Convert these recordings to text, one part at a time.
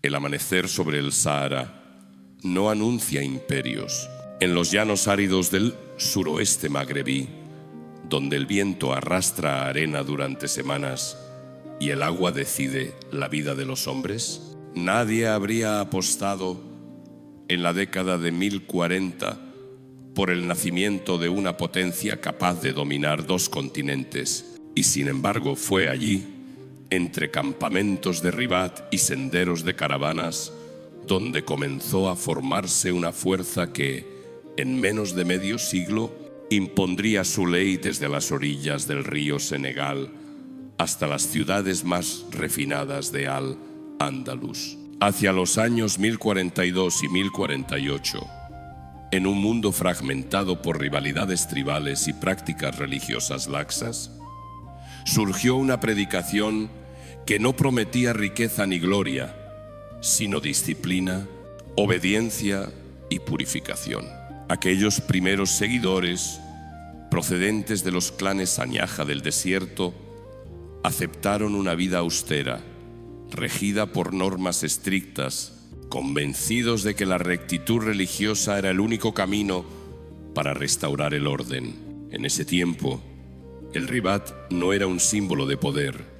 El amanecer sobre el Sahara no anuncia imperios. En los llanos áridos del suroeste magrebí, donde el viento arrastra arena durante semanas y el agua decide la vida de los hombres, nadie habría apostado en la década de 1040 por el nacimiento de una potencia capaz de dominar 2 continentes. Y sin embargo fue allí, entre campamentos de ribat y senderos de caravanas, donde comenzó a formarse una fuerza que, en menos de medio siglo, impondría su ley desde las orillas del río Senegal hasta las ciudades más refinadas de Al-Ándalus. Hacia los años 1042 y 1048, en un mundo fragmentado por rivalidades tribales y prácticas religiosas laxas, surgió una predicación que no prometía riqueza ni gloria, sino disciplina, obediencia y purificación. Aquellos primeros seguidores, procedentes de los clanes Añaja del desierto, aceptaron una vida austera, regida por normas estrictas, convencidos de que la rectitud religiosa era el único camino para restaurar el orden. En ese tiempo, el ribat no era un símbolo de poder,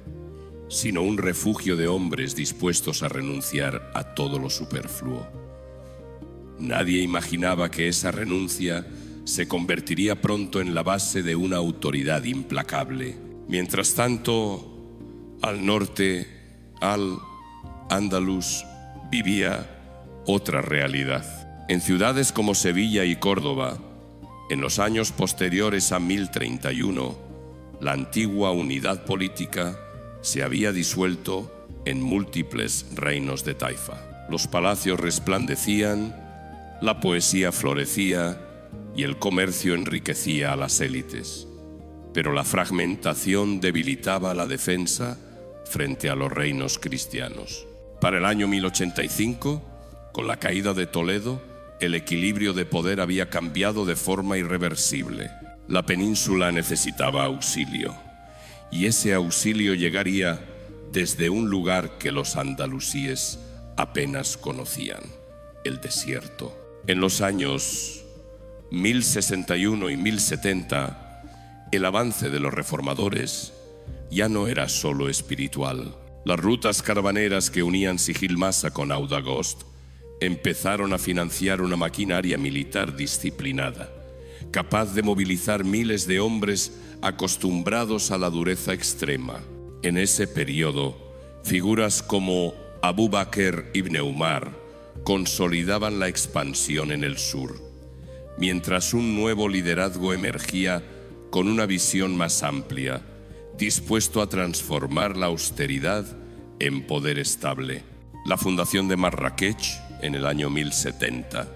sino un refugio de hombres dispuestos a renunciar a todo lo superfluo. Nadie imaginaba que esa renuncia se convertiría pronto en la base de una autoridad implacable. Mientras tanto, al norte, Al-Ándalus vivía otra realidad. En ciudades como Sevilla y Córdoba, en los años posteriores a 1031, la antigua unidad política se había disuelto en múltiples reinos de taifa. Los palacios resplandecían, la poesía florecía y el comercio enriquecía a las élites. Pero la fragmentación debilitaba la defensa frente a los reinos cristianos. Para el año 1085, con la caída de Toledo, el equilibrio de poder había cambiado de forma irreversible. La península necesitaba auxilio, y ese auxilio llegaría desde un lugar que los andalusíes apenas conocían: el desierto. En los años 1061 y 1070, el avance de los reformadores ya no era solo espiritual. Las rutas caravaneras que unían Sijilmasa con Aoudaghost empezaron a financiar una maquinaria militar disciplinada, capaz de movilizar miles de hombres acostumbrados a la dureza extrema. En ese periodo, figuras como Abu Bakr ibn Umar consolidaban la expansión en el sur, mientras un nuevo liderazgo emergía con una visión más amplia, dispuesto a transformar la austeridad en poder estable. La fundación de Marrakech en el año 1070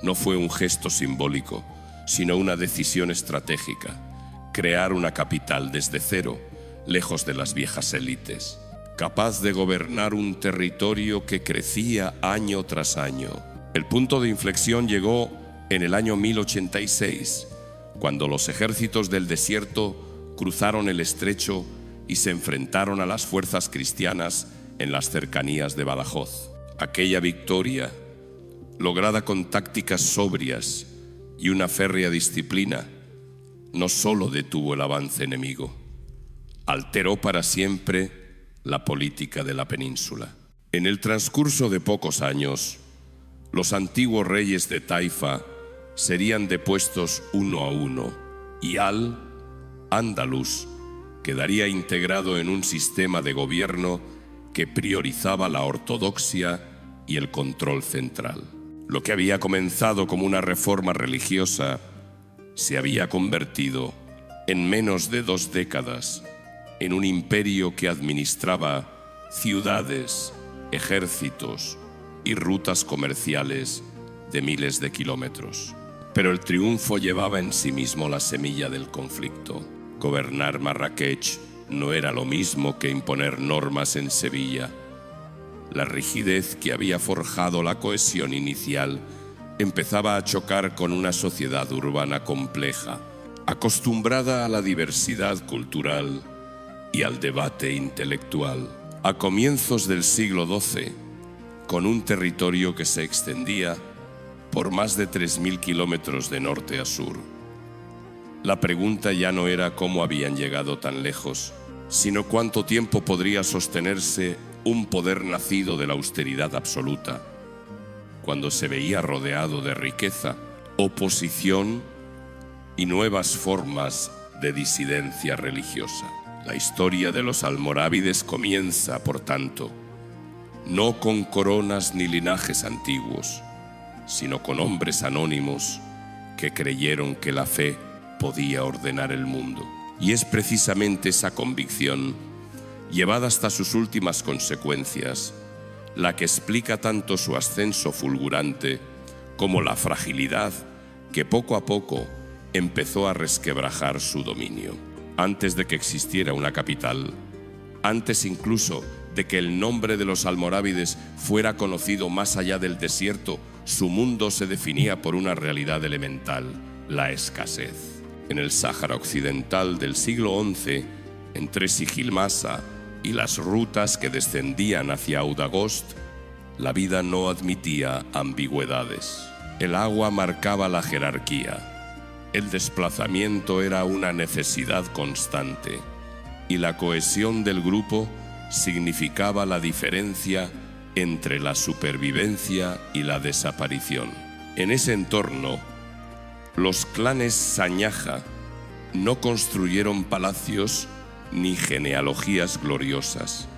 no fue un gesto simbólico, sino una decisión estratégica: crear una capital desde cero, lejos de las viejas élites, capaz de gobernar un territorio que crecía año tras año. El punto de inflexión llegó en el año 1086, cuando los ejércitos del desierto cruzaron el estrecho y se enfrentaron a las fuerzas cristianas en las cercanías de Badajoz. Aquella victoria, lograda con tácticas sobrias y una férrea disciplina, no solo detuvo el avance enemigo, alteró para siempre la política de la península. En el transcurso de pocos años, los antiguos reyes de Taifa serían depuestos uno a uno, y Al-Ándalus quedaría integrado en un sistema de gobierno que priorizaba la ortodoxia y el control central. Lo que había comenzado como una reforma religiosa se había convertido, en menos de 2 décadas, en un imperio que administraba ciudades, ejércitos y rutas comerciales de miles de kilómetros. Pero el triunfo llevaba en sí mismo la semilla del conflicto. Gobernar Marrakech no era lo mismo que imponer normas en Sevilla. La rigidez que había forjado la cohesión inicial empezaba a chocar con una sociedad urbana compleja, acostumbrada a la diversidad cultural y al debate intelectual. A comienzos del siglo XII, con un territorio que se extendía por más de 3.000 kilómetros de norte a sur. La pregunta ya no era cómo habían llegado tan lejos, sino cuánto tiempo podría sostenerse un poder nacido de la austeridad absoluta, cuando se veía rodeado de riqueza, oposición y nuevas formas de disidencia religiosa. La historia de los almorávides comienza, por tanto, no con coronas ni linajes antiguos, sino con hombres anónimos que creyeron que la fe podía ordenar el mundo. Y es precisamente esa convicción, llevada hasta sus últimas consecuencias, la que explica tanto su ascenso fulgurante como la fragilidad que poco a poco empezó a resquebrajar su dominio. Antes de que existiera una capital, antes incluso de que el nombre de los almorávides fuera conocido más allá del desierto, su mundo se definía por una realidad elemental: la escasez. En el Sáhara Occidental del siglo XI, entre Sijilmasa y las rutas que descendían hacia Audagost, la vida no admitía ambigüedades. El agua marcaba la jerarquía. El desplazamiento era una necesidad constante y la cohesión del grupo significaba la diferencia entre la supervivencia y la desaparición. En ese entorno, los clanes Sañaja no construyeron palacios ni genealogías gloriosas,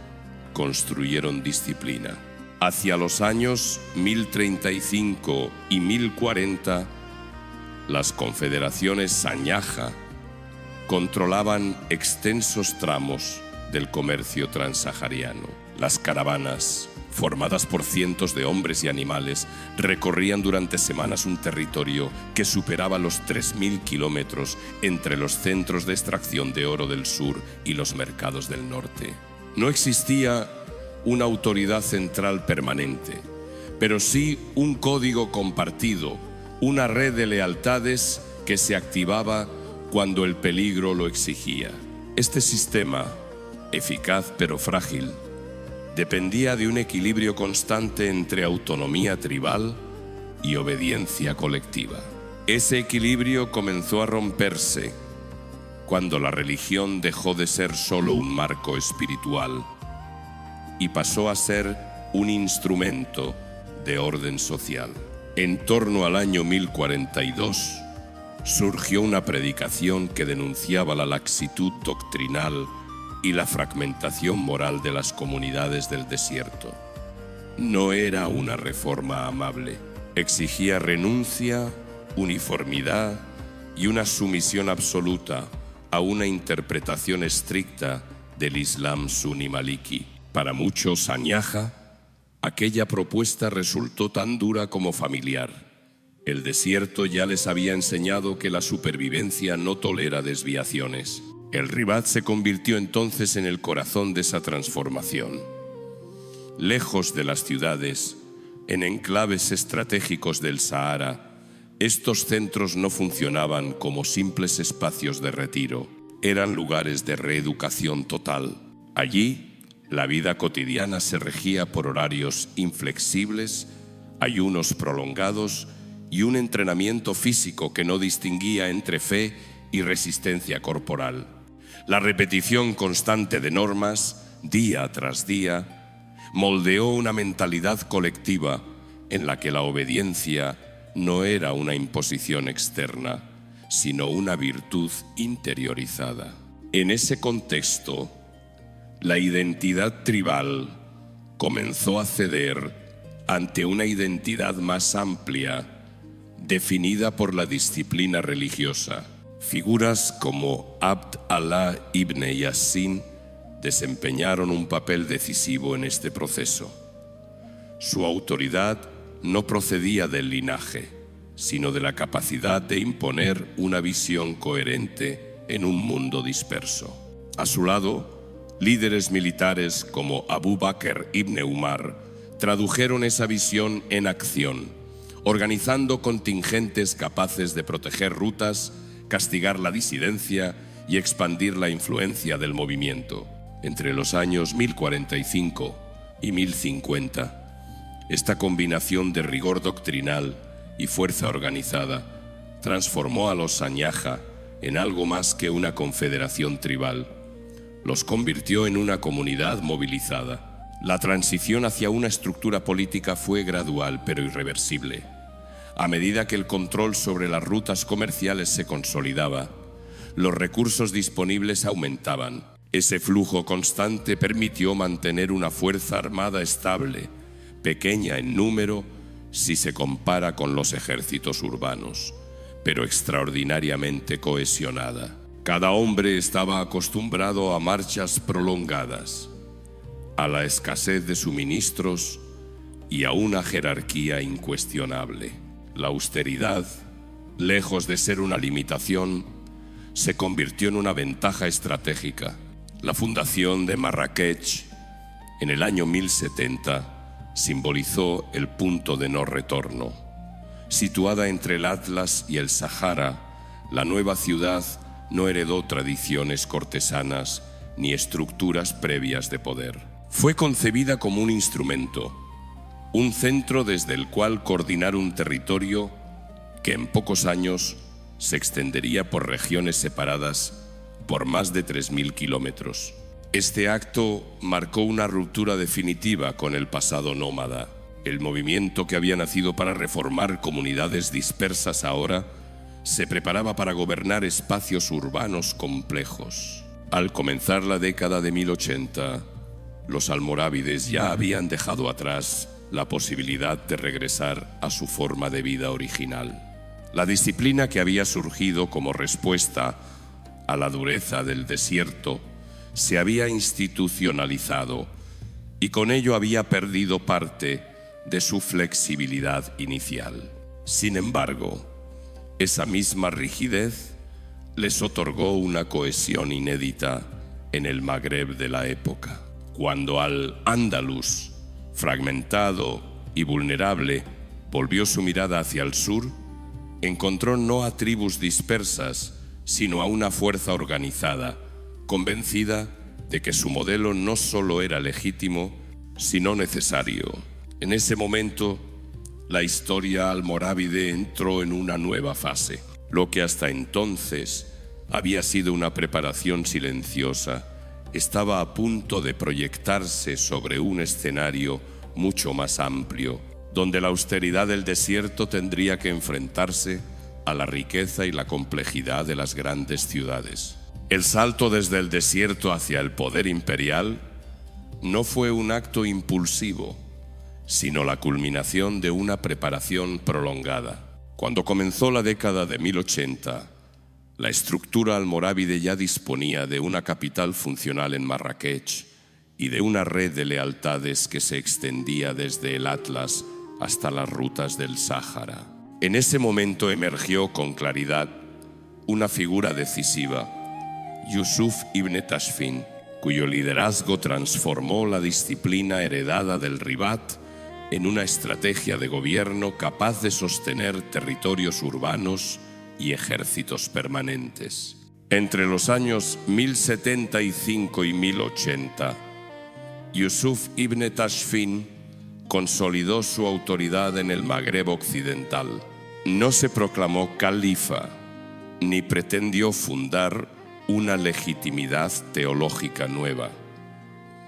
construyeron disciplina. Hacia los años 1035 y 1040, las confederaciones Sañaja controlaban extensos tramos del comercio transsahariano. Las caravanas, formadas por cientos de hombres y animales, recorrían durante semanas un territorio que superaba los 3.000 kilómetros entre los centros de extracción de oro del sur y los mercados del norte. No existía una autoridad central permanente, pero sí un código compartido, una red de lealtades que se activaba cuando el peligro lo exigía. Este sistema, eficaz pero frágil, dependía de un equilibrio constante entre autonomía tribal y obediencia colectiva. Ese equilibrio comenzó a romperse cuando la religión dejó de ser solo un marco espiritual y pasó a ser un instrumento de orden social. En torno al año 1042 surgió una predicación que denunciaba la laxitud doctrinal y la fragmentación moral de las comunidades del desierto. No era una reforma amable, exigía renuncia, uniformidad y una sumisión absoluta a una interpretación estricta del Islam suní maliki. Para muchos Sañaja, aquella propuesta resultó tan dura como familiar. El desierto ya les había enseñado que la supervivencia no tolera desviaciones. El Ribat se convirtió entonces en el corazón de esa transformación. Lejos de las ciudades, en enclaves estratégicos del Sahara, estos centros no funcionaban como simples espacios de retiro, eran lugares de reeducación total. Allí, la vida cotidiana se regía por horarios inflexibles, ayunos prolongados y un entrenamiento físico que no distinguía entre fe y resistencia corporal. La repetición constante de normas, día tras día, moldeó una mentalidad colectiva en la que la obediencia no era una imposición externa, sino una virtud interiorizada. En ese contexto, la identidad tribal comenzó a ceder ante una identidad más amplia, definida por la disciplina religiosa. Figuras como Abd Allah ibn Yassin desempeñaron un papel decisivo en este proceso. Su autoridad no procedía del linaje, sino de la capacidad de imponer una visión coherente en un mundo disperso. A su lado, líderes militares como Abu Bakr ibn Umar tradujeron esa visión en acción, organizando contingentes capaces de proteger rutas, castigar la disidencia y expandir la influencia del movimiento. Entre los años 1045 y 1050, Esta combinación de rigor doctrinal y fuerza organizada transformó a los Sañaja en algo más que una confederación tribal. Los convirtió en una comunidad movilizada. La transición hacia una estructura política fue gradual pero irreversible. A medida que el control sobre las rutas comerciales se consolidaba, los recursos disponibles aumentaban. Ese flujo constante permitió mantener una fuerza armada estable, pequeña en número si se compara con los ejércitos urbanos, pero extraordinariamente cohesionada. Cada hombre estaba acostumbrado a marchas prolongadas, a la escasez de suministros y a una jerarquía incuestionable. La austeridad, lejos de ser una limitación, se convirtió en una ventaja estratégica. La fundación de Marrakech en el año 1070 simbolizó el punto de no retorno. Situada entre el Atlas y el Sahara, la nueva ciudad no heredó tradiciones cortesanas ni estructuras previas de poder. Fue concebida como un instrumento, un centro desde el cual coordinar un territorio que en pocos años se extendería por regiones separadas por más de 3.000 kilómetros. Este acto marcó una ruptura definitiva con el pasado nómada. El movimiento que había nacido para reformar comunidades dispersas ahora se preparaba para gobernar espacios urbanos complejos. Al comenzar la década de 1080, los almorávides ya habían dejado atrás la posibilidad de regresar a su forma de vida original. La disciplina que había surgido como respuesta a la dureza del desierto se había institucionalizado y con ello había perdido parte de su flexibilidad inicial. Sin embargo, esa misma rigidez les otorgó una cohesión inédita en el Magreb de la época. Cuando Al-Ándalus, fragmentado y vulnerable, volvió su mirada hacia el sur, encontró no a tribus dispersas, sino a una fuerza organizada, convencida de que su modelo no solo era legítimo, sino necesario. En ese momento, la historia almorávide entró en una nueva fase. Lo que hasta entonces había sido una preparación silenciosa, estaba a punto de proyectarse sobre un escenario mucho más amplio, donde la austeridad del desierto tendría que enfrentarse a la riqueza y la complejidad de las grandes ciudades. El salto desde el desierto hacia el poder imperial no fue un acto impulsivo, sino la culminación de una preparación prolongada. Cuando comenzó la década de 1080, la estructura almorávide ya disponía de una capital funcional en Marrakech y de una red de lealtades que se extendía desde el Atlas hasta las rutas del Sáhara. En ese momento emergió con claridad una figura decisiva, Yusuf ibn Tashfin, cuyo liderazgo transformó la disciplina heredada del Ribat en una estrategia de gobierno capaz de sostener territorios urbanos y ejércitos permanentes. Entre los años 1075 y 1080, Yusuf ibn Tashfin consolidó su autoridad en el Magreb occidental. No se proclamó califa, ni pretendió fundar una legitimidad teológica nueva.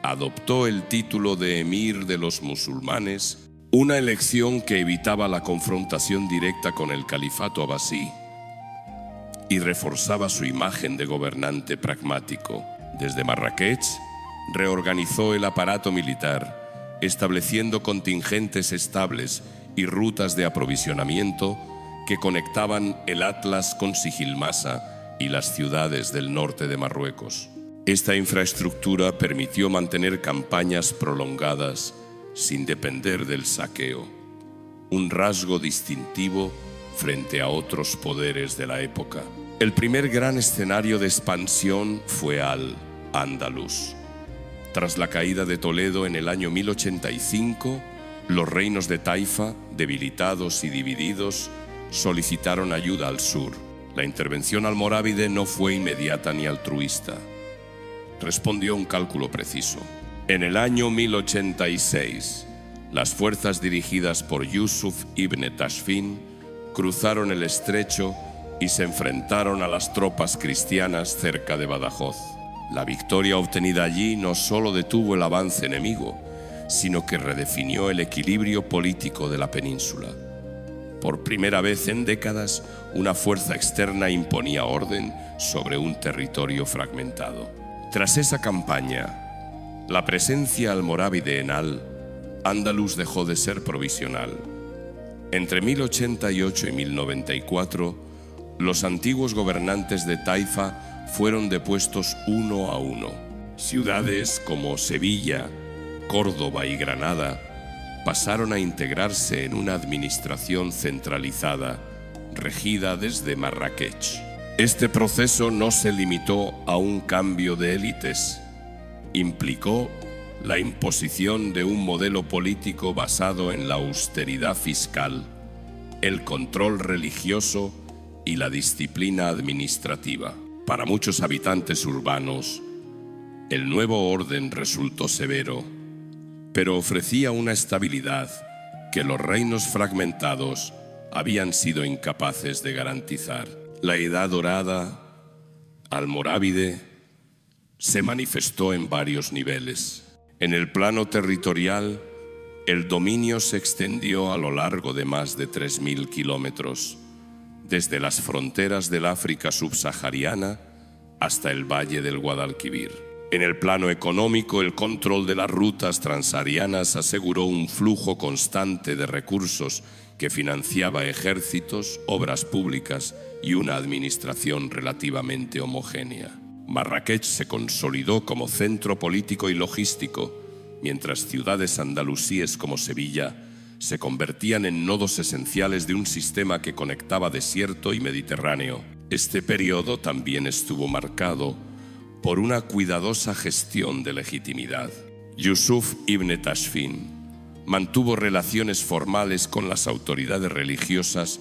Adoptó el título de emir de los musulmanes, una elección que evitaba la confrontación directa con el califato abasí y reforzaba su imagen de gobernante pragmático. Desde Marrakech, reorganizó el aparato militar, estableciendo contingentes estables y rutas de aprovisionamiento que conectaban el Atlas con Sijilmasa y las ciudades del norte de Marruecos. Esta infraestructura permitió mantener campañas prolongadas sin depender del saqueo, un rasgo distintivo frente a otros poderes de la época. El primer gran escenario de expansión fue Al-Ándalus. Tras la caída de Toledo en el año 1085, los reinos de Taifa, debilitados y divididos, solicitaron ayuda al sur. La intervención almorávide no fue inmediata ni altruista. Respondió un cálculo preciso. En el año 1086, Las fuerzas dirigidas por Yusuf ibn Tashfin cruzaron el estrecho y se enfrentaron a las tropas cristianas cerca de Badajoz. La victoria obtenida allí no solo detuvo el avance enemigo, sino que redefinió el equilibrio político de la península. Por primera vez en décadas, una fuerza externa imponía orden sobre un territorio fragmentado. Tras esa campaña, la presencia almorávide en Al-Ándalus dejó de ser provisional. Entre 1088 y 1094, los antiguos gobernantes de Taifa fueron depuestos uno a uno. Ciudades como Sevilla, Córdoba y Granada pasaron a integrarse en una administración centralizada, regida desde Marrakech. Este proceso no se limitó a un cambio de élites. Implicó la imposición de un modelo político basado en la austeridad fiscal, el control religioso y la disciplina administrativa. Para muchos habitantes urbanos, el nuevo orden resultó severo, pero ofrecía una estabilidad que los reinos fragmentados habían sido incapaces de garantizar. La Edad Dorada almorávide se manifestó en varios niveles. En el plano territorial, el dominio se extendió a lo largo de más de 3.000 kilómetros, desde las fronteras del África subsahariana hasta el valle del Guadalquivir. En el plano económico, el control de las rutas transsaharianas aseguró un flujo constante de recursos que financiaba ejércitos, obras públicas y una administración relativamente homogénea. Marrakech se consolidó como centro político y logístico, mientras ciudades andalusíes como Sevilla se convertían en nodos esenciales de un sistema que conectaba desierto y Mediterráneo. Este periodo también estuvo marcado por una cuidadosa gestión de legitimidad. Yusuf ibn Tashfin mantuvo relaciones formales con las autoridades religiosas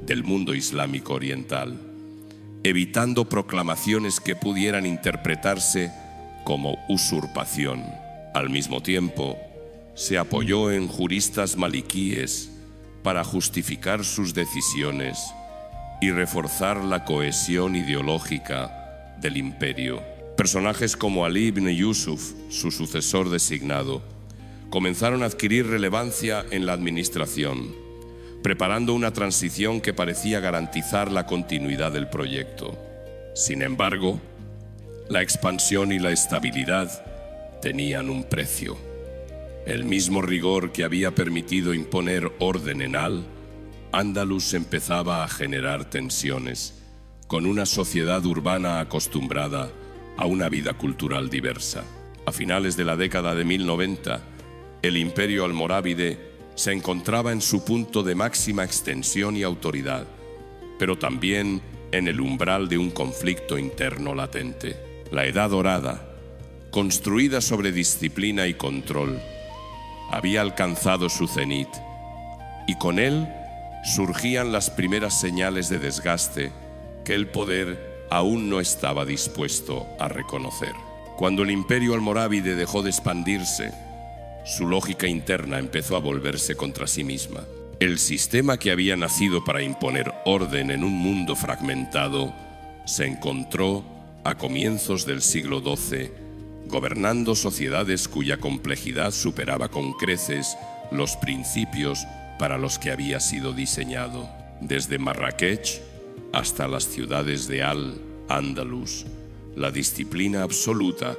del mundo islámico oriental, evitando proclamaciones que pudieran interpretarse como usurpación. Al mismo tiempo, se apoyó en juristas malikíes para justificar sus decisiones y reforzar la cohesión ideológica del imperio. Personajes como Ali ibn Yusuf, su sucesor designado, comenzaron a adquirir relevancia en la administración, preparando una transición que parecía garantizar la continuidad del proyecto. Sin embargo, la expansión y la estabilidad tenían un precio. El mismo rigor que había permitido imponer orden en Al-Ándalus empezaba a generar tensiones, con una sociedad urbana acostumbrada a una vida cultural diversa. A finales de la década de 1090, el imperio almorávide se encontraba en su punto de máxima extensión y autoridad, pero también en el umbral de un conflicto interno latente. La Edad Dorada, construida sobre disciplina y control, había alcanzado su cenit, y con él surgían las primeras señales de desgaste que el poder aún no estaba dispuesto a reconocer. Cuando el imperio almorávide dejó de expandirse, su lógica interna empezó a volverse contra sí misma. El sistema que había nacido para imponer orden en un mundo fragmentado se encontró a comienzos del siglo XII gobernando sociedades cuya complejidad superaba con creces los principios para los que había sido diseñado. Desde Marrakech hasta las ciudades de Al-Ándalus, la disciplina absoluta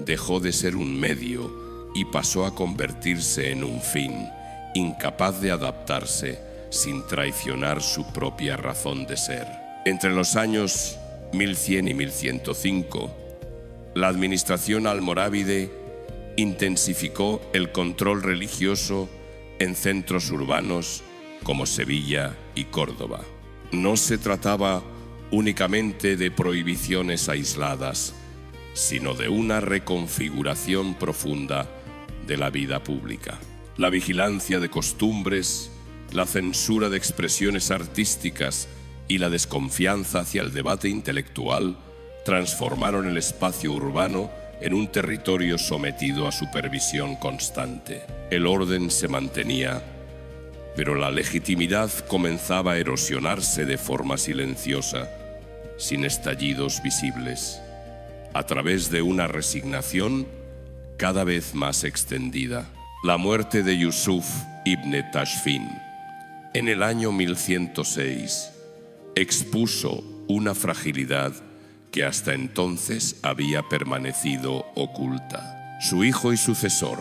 dejó de ser un medio y pasó a convertirse en un fin, incapaz de adaptarse sin traicionar su propia razón de ser. Entre los años 1100 y 1105, la administración almorávide intensificó el control religioso en centros urbanos como Sevilla y Córdoba. No se trataba únicamente de prohibiciones aisladas, sino de una reconfiguración profunda de la vida pública. La vigilancia de costumbres, la censura de expresiones artísticas y la desconfianza hacia el debate intelectual transformaron el espacio urbano en un territorio sometido a supervisión constante. El orden se mantenía, pero la legitimidad comenzaba a erosionarse de forma silenciosa, sin estallidos visibles, a través de una resignación cada vez más extendida. La muerte de Yusuf ibn Tashfin en el año 1106 expuso una fragilidad que hasta entonces había permanecido oculta. Su hijo y sucesor,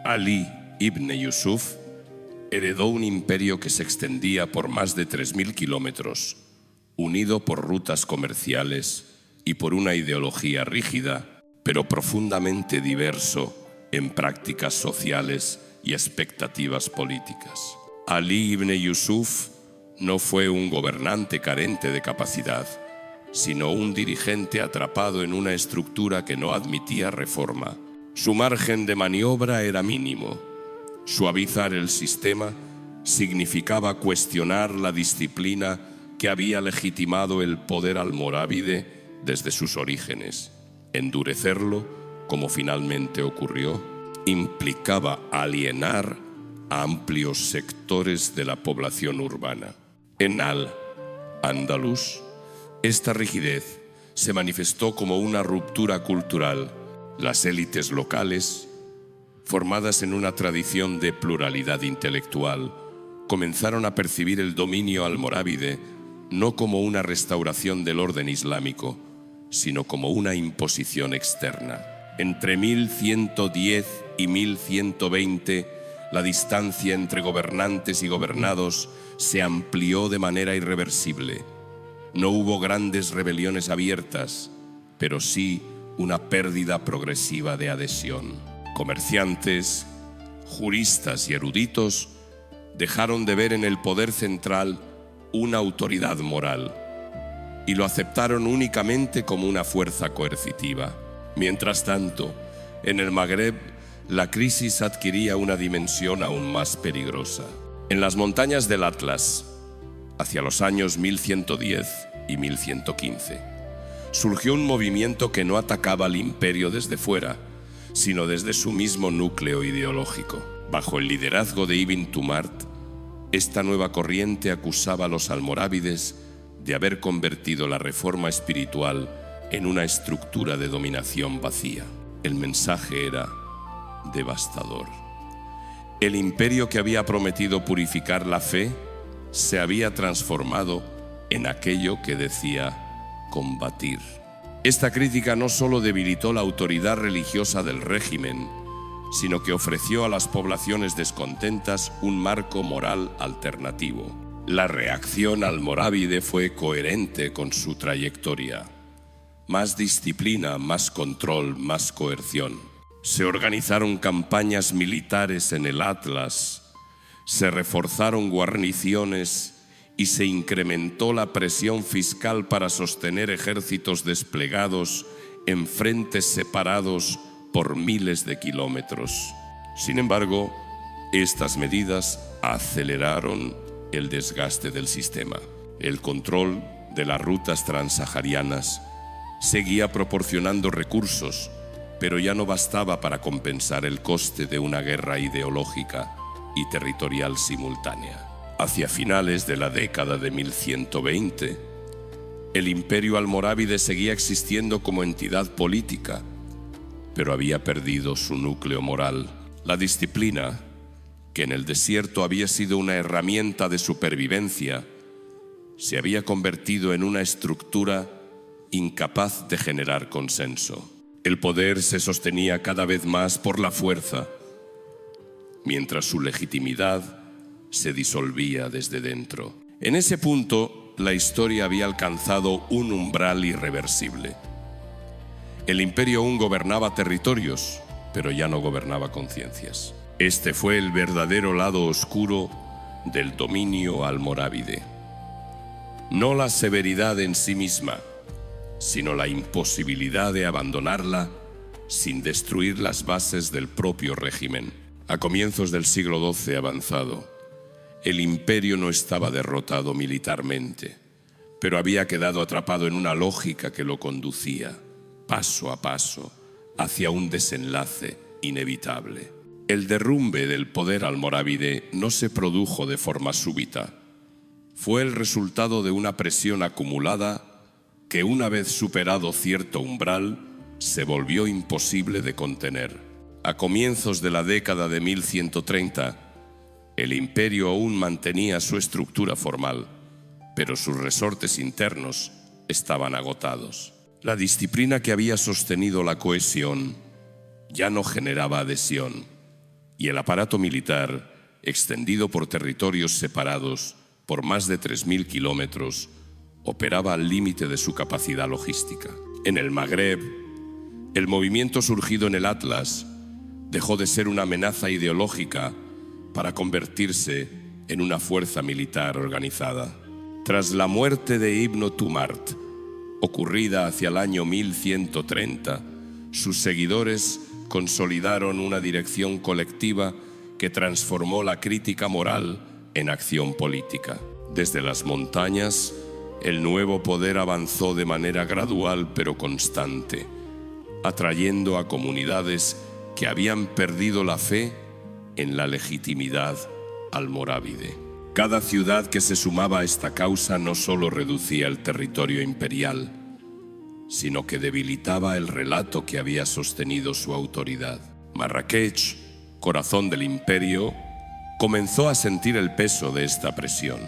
Ali ibn Yusuf, heredó un imperio que se extendía por más de 3.000 kilómetros, unido por rutas comerciales y por una ideología rígida, pero profundamente diverso en prácticas sociales y expectativas políticas. Ali ibn Yusuf no fue un gobernante carente de capacidad, sino un dirigente atrapado en una estructura que no admitía reforma. Su margen de maniobra era mínimo. Suavizar el sistema significaba cuestionar la disciplina que había legitimado el poder almorávide desde sus orígenes. Endurecerlo, como finalmente ocurrió, implicaba alienar a amplios sectores de la población urbana. En Al-Ándalus, esta rigidez se manifestó como una ruptura cultural. Las élites locales, formadas en una tradición de pluralidad intelectual, comenzaron a percibir el dominio almorávide no como una restauración del orden islámico, sino como una imposición externa. Entre 1110 y 1120, la distancia entre gobernantes y gobernados se amplió de manera irreversible. No hubo grandes rebeliones abiertas, pero sí una pérdida progresiva de adhesión. Comerciantes, juristas y eruditos dejaron de ver en el poder central una autoridad moral y lo aceptaron únicamente como una fuerza coercitiva. Mientras tanto, en el Magreb, la crisis adquiría una dimensión aún más peligrosa. En las montañas del Atlas, hacia los años 1110 y 1115, surgió un movimiento que no atacaba al imperio desde fuera, sino desde su mismo núcleo ideológico. Bajo el liderazgo de Ibn Tumart, esta nueva corriente acusaba a los almorávides de haber convertido la reforma espiritual en una estructura de dominación vacía. El mensaje era devastador. El imperio que había prometido purificar la fe se había transformado en aquello que decía combatir. Esta crítica no solo debilitó la autoridad religiosa del régimen, sino que ofreció a las poblaciones descontentas un marco moral alternativo. La reacción almorávide fue coherente con su trayectoria. Más disciplina, más control, más coerción. Se organizaron campañas militares en el Atlas, se reforzaron guarniciones y se incrementó la presión fiscal para sostener ejércitos desplegados en frentes separados por miles de kilómetros. Sin embargo, estas medidas aceleraron el desgaste del sistema. El control de las rutas transsaharianas seguía proporcionando recursos, pero ya no bastaba para compensar el coste de una guerra ideológica y territorial simultánea. Hacia finales de la década de 1120, el imperio almorávide seguía existiendo como entidad política, pero había perdido su núcleo moral. La disciplina, que en el desierto había sido una herramienta de supervivencia, se había convertido en una estructura incapaz de generar consenso. El poder se sostenía cada vez más por la fuerza, mientras su legitimidad se disolvía desde dentro. En ese punto, la historia había alcanzado un umbral irreversible. El imperio aún gobernaba territorios, pero ya no gobernaba conciencias. Este fue el verdadero lado oscuro del dominio almorávide. No la severidad en sí misma, sino la imposibilidad de abandonarla sin destruir las bases del propio régimen. A comienzos del siglo XII avanzado, el imperio no estaba derrotado militarmente, pero había quedado atrapado en una lógica que lo conducía, paso a paso, hacia un desenlace inevitable. El derrumbe del poder almorávide no se produjo de forma súbita. Fue el resultado de una presión acumulada que, una vez superado cierto umbral, se volvió imposible de contener. A comienzos de la década de 1130, el imperio aún mantenía su estructura formal, pero sus resortes internos estaban agotados. La disciplina que había sostenido la cohesión ya no generaba adhesión, y el aparato militar, extendido por territorios separados por más de 3.000 kilómetros, operaba al límite de su capacidad logística. En el Magreb, el movimiento surgido en el Atlas dejó de ser una amenaza ideológica para convertirse en una fuerza militar organizada. Tras la muerte de Ibn Tumart, ocurrida hacia el año 1130, sus seguidores consolidaron una dirección colectiva que transformó la crítica moral en acción política. Desde las montañas, el nuevo poder avanzó de manera gradual pero constante, atrayendo a comunidades que habían perdido la fe en la legitimidad almorávide. Cada ciudad que se sumaba a esta causa no solo reducía el territorio imperial, sino que debilitaba el relato que había sostenido su autoridad. Marrakech, corazón del imperio, comenzó a sentir el peso de esta presión.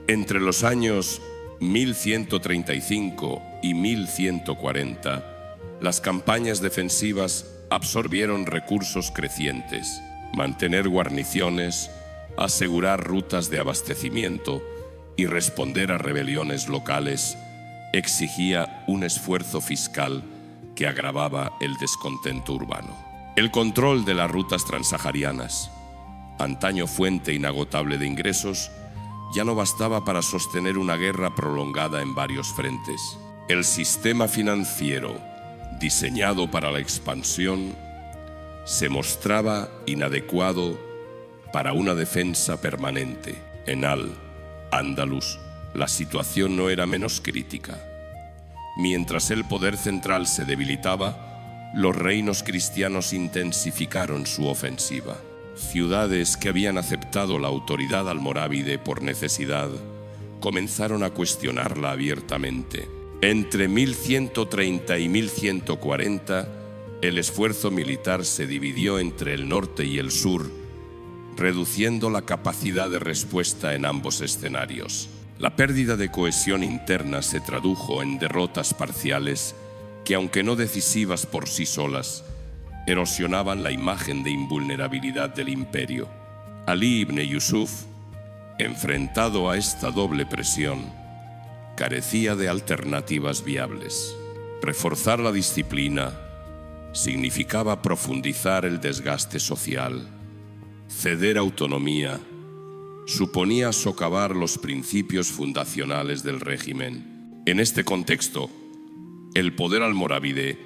Entre los años 1135 y 1140, las campañas defensivas absorbieron recursos crecientes. Mantener guarniciones, asegurar rutas de abastecimiento y responder a rebeliones locales exigía un esfuerzo fiscal que agravaba el descontento urbano. El control de las rutas transsaharianas, antaño fuente inagotable de ingresos, ya no bastaba para sostener una guerra prolongada en varios frentes. El sistema financiero, diseñado para la expansión, se mostraba inadecuado para una defensa permanente. En Al-Ándalus, la situación no era menos crítica. Mientras el poder central se debilitaba, los reinos cristianos intensificaron su ofensiva. Ciudades que habían aceptado la autoridad almorávide por necesidad comenzaron a cuestionarla abiertamente. Entre 1130 y 1140, el esfuerzo militar se dividió entre el norte y el sur, reduciendo la capacidad de respuesta en ambos escenarios. La pérdida de cohesión interna se tradujo en derrotas parciales que, aunque no decisivas por sí solas, erosionaban la imagen de invulnerabilidad del imperio. Ali ibn Yusuf, enfrentado a esta doble presión, carecía de alternativas viables. Reforzar la disciplina significaba profundizar el desgaste social. Ceder autonomía suponía socavar los principios fundacionales del régimen. En este contexto, el poder almorávide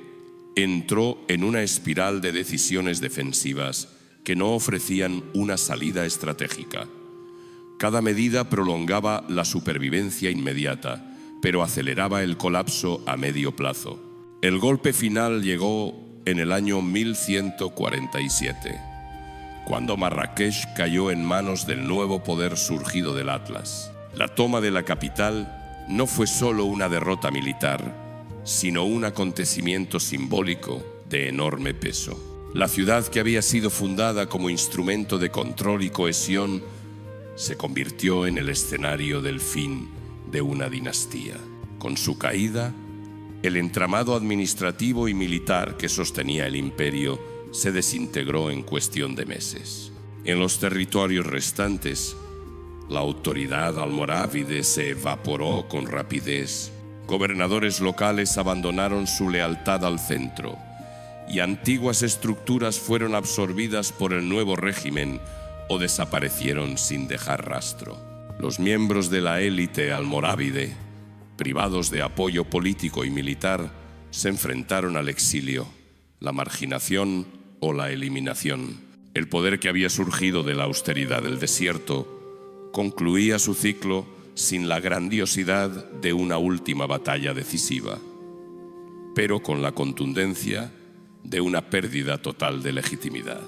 entró en una espiral de decisiones defensivas que no ofrecían una salida estratégica. Cada medida prolongaba la supervivencia inmediata, pero aceleraba el colapso a medio plazo. El golpe final llegó en el año 1147, cuando Marrakech cayó en manos del nuevo poder surgido del Atlas. La toma de la capital no fue solo una derrota militar, sino un acontecimiento simbólico de enorme peso. La ciudad, que había sido fundada como instrumento de control y cohesión, se convirtió en el escenario del fin de una dinastía. Con su caída, el entramado administrativo y militar que sostenía el imperio se desintegró en cuestión de meses. En los territorios restantes, la autoridad almorávide se evaporó con rapidez. Gobernadores locales abandonaron su lealtad al centro y antiguas estructuras fueron absorbidas por el nuevo régimen o desaparecieron sin dejar rastro. Los miembros de la élite almorávide, privados de apoyo político y militar, se enfrentaron al exilio, la marginación o la eliminación. El poder, que había surgido de la austeridad del desierto, concluía su ciclo sin la grandiosidad de una última batalla decisiva, pero con la contundencia de una pérdida total de legitimidad.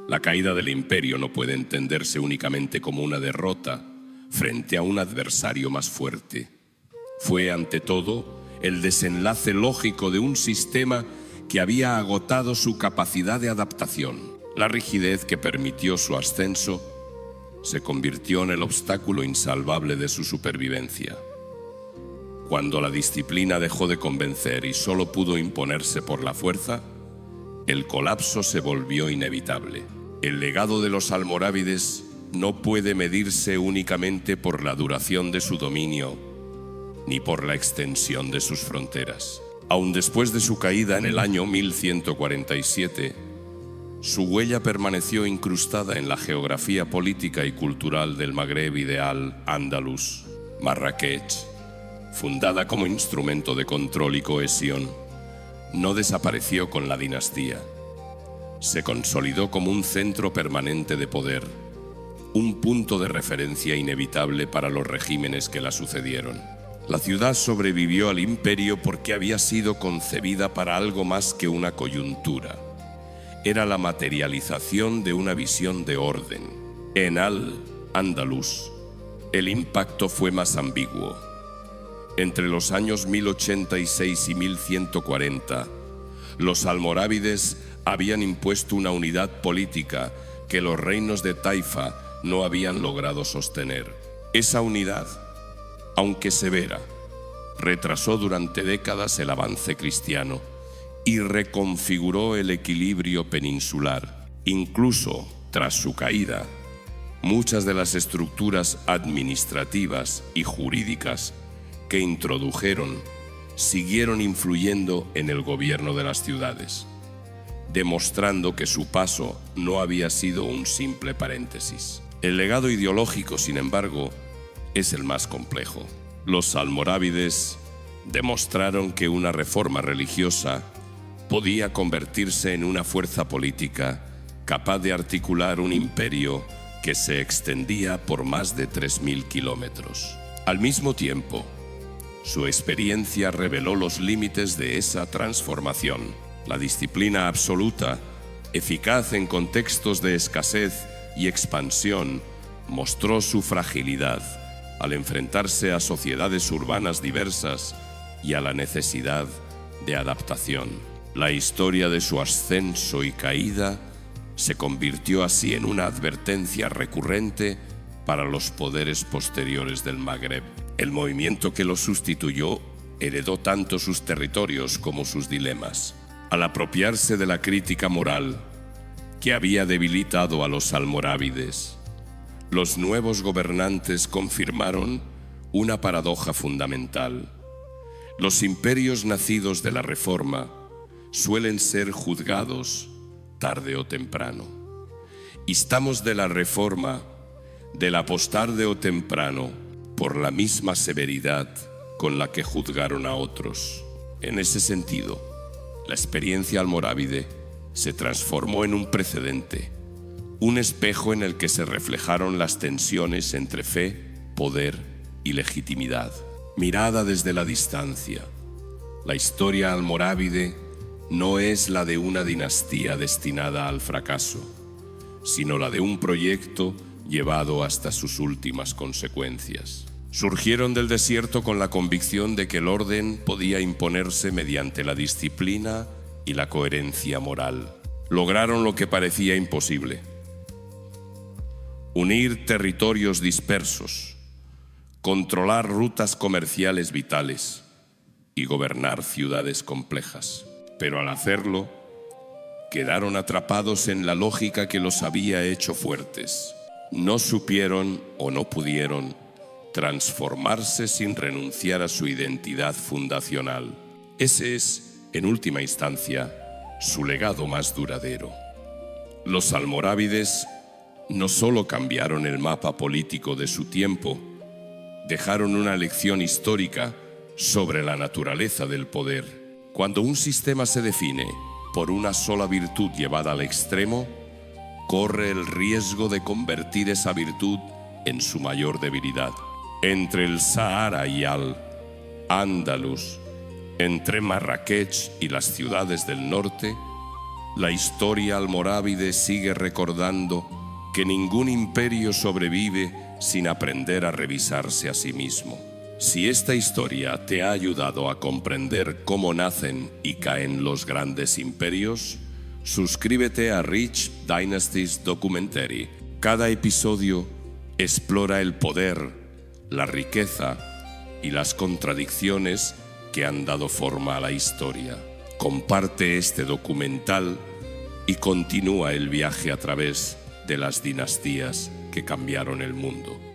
La caída del imperio no puede entenderse únicamente como una derrota frente a un adversario más fuerte. Fue, ante todo, el desenlace lógico de un sistema que había agotado su capacidad de adaptación. La rigidez que permitió su ascenso se convirtió en el obstáculo insalvable de su supervivencia. Cuando la disciplina dejó de convencer y solo pudo imponerse por la fuerza, el colapso se volvió inevitable. El legado de los almorávides no puede medirse únicamente por la duración de su dominio, ni por la extensión de sus fronteras. Aun después de su caída en el año 1147, su huella permaneció incrustada en la geografía política y cultural del Magreb ideal andaluz. Marrakech, fundada como instrumento de control y cohesión, no desapareció con la dinastía. Se consolidó como un centro permanente de poder, un punto de referencia inevitable para los regímenes que la sucedieron. La ciudad sobrevivió al imperio porque había sido concebida para algo más que una coyuntura. Era la materialización de una visión de orden. En Al-Ándalus, el impacto fue más ambiguo. Entre los años 1086 y 1140, los almorávides habían impuesto una unidad política que los reinos de Taifa no habían logrado sostener. Esa unidad, aunque severa, retrasó durante décadas el avance cristiano y reconfiguró el equilibrio peninsular. Incluso tras su caída, muchas de las estructuras administrativas y jurídicas que introdujeron siguieron influyendo en el gobierno de las ciudades, demostrando que su paso no había sido un simple paréntesis. El legado ideológico, sin embargo, es el más complejo. Los almorávides demostraron que una reforma religiosa podía convertirse en una fuerza política capaz de articular un imperio que se extendía por más de 3000 kilómetros. Al mismo tiempo, su experiencia reveló los límites de esa transformación. La disciplina absoluta, eficaz en contextos de escasez y expansión, mostró su fragilidad al enfrentarse a sociedades urbanas diversas y a la necesidad de adaptación. La historia de su ascenso y caída se convirtió así en una advertencia recurrente para los poderes posteriores del Magreb. El movimiento que lo sustituyó heredó tanto sus territorios como sus dilemas. Al apropiarse de la crítica moral que había debilitado a los almorávides, los nuevos gobernantes confirmaron una paradoja fundamental. Los imperios nacidos de la Reforma suelen ser juzgados tarde o temprano. Instamos de la Reforma, del apostar tarde o temprano, por la misma severidad con la que juzgaron a otros. En ese sentido, la experiencia almorávide se transformó en un precedente, un espejo en el que se reflejaron las tensiones entre fe, poder y legitimidad. Mirada desde la distancia, la historia almorávide no es la de una dinastía destinada al fracaso, sino la de un proyecto llevado hasta sus últimas consecuencias. Surgieron del desierto con la convicción de que el orden podía imponerse mediante la disciplina y la coherencia moral. Lograron lo que parecía imposible: unir territorios dispersos, controlar rutas comerciales vitales y gobernar ciudades complejas. Pero al hacerlo, quedaron atrapados en la lógica que los había hecho fuertes. No supieron o no pudieron transformarse sin renunciar a su identidad fundacional. Ese es, en última instancia, su legado más duradero. Los almorávides no solo cambiaron el mapa político de su tiempo, dejaron una lección histórica sobre la naturaleza del poder. Cuando un sistema se define por una sola virtud llevada al extremo, corre el riesgo de convertir esa virtud en su mayor debilidad. Entre el Sahara y Al-Ándalus, entre Marrakech y las ciudades del norte, La historia almorávide sigue recordando que ningún imperio sobrevive sin aprender a revisarse a sí mismo. Si esta historia te ha ayudado a comprender cómo nacen y caen los grandes imperios, suscríbete a Rich Dynasties Documentary. Cada episodio explora el poder, la riqueza y las contradicciones que han dado forma a la historia. Comparte este documental y continúa el viaje a través de las dinastías que cambiaron el mundo.